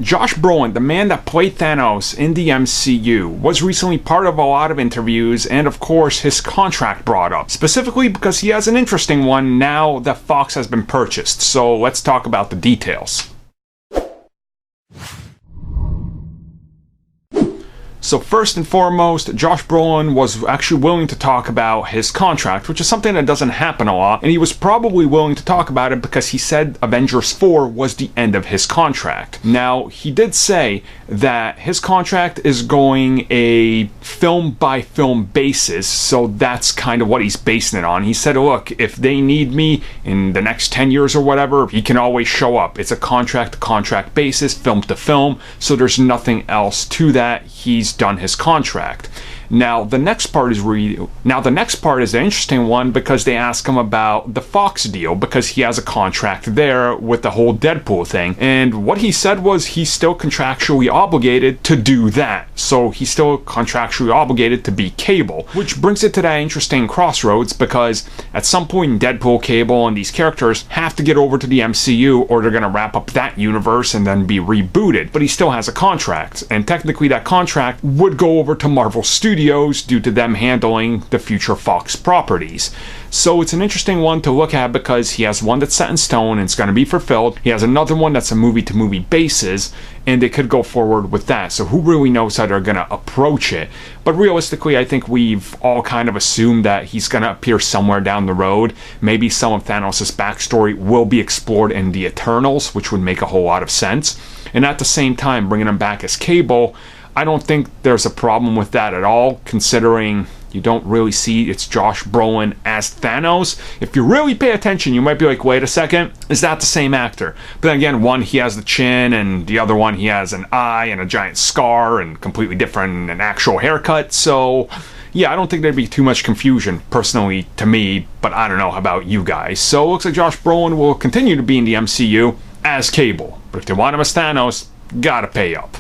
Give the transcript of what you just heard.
Josh Brolin, the man that played Thanos in the MCU, was recently part of a lot of interviews, and of course his contract brought up, specifically because he has an interesting one now that Fox has been purchased. So let's talk about the details. So first and foremost, Josh Brolin was actually willing to talk about his contract, which is something that doesn't happen a lot, and he was probably willing to talk about it because he said Avengers 4 was the end of his contract. Now, he did say that his contract is going a film-by-film basis, so that's kind of what he's basing it on. He said, look, if they need me in the next 10 years or whatever, he can always show up. It's a contract-to-contract basis, film-to-film, so there's nothing else to that. He's done his contract. Now the next part is the interesting one because they ask him about the Fox deal because he has a contract there with the whole Deadpool thing, and what he said was he's still contractually obligated to do that. So he's still contractually obligated to be Cable, which brings it to that interesting crossroads because at some point Deadpool, Cable, and these characters have to get over to the MCU or they're gonna wrap up that universe and then be rebooted. But he still has a contract, and technically that contract would go over to Marvel Studios due to them handling the future Fox properties. So it's an interesting one to look at because he has one that's set in stone and it's going to be fulfilled. He has another one that's a movie-to-movie basis, and they could go forward with that. So who really knows how they're going to approach it? But realistically, I think we've all kind of assumed that he's going to appear somewhere down the road. Maybe some of Thanos' backstory will be explored in the Eternals, which would make a whole lot of sense. And at the same time, bringing him back as Cable, I don't think there's a problem with that at all, considering you don't really see it's Josh Brolin as Thanos. If you really pay attention, you might be like, wait a second, is that the same actor? But then again, one, he has the chin, and the other one, he has an eye and a giant scar and completely different an actual haircut. So yeah, I don't think there'd be too much confusion, personally, to me, but I don't know about you guys. So it looks like Josh Brolin will continue to be in the MCU as Cable. But if they want him as Thanos, gotta pay up.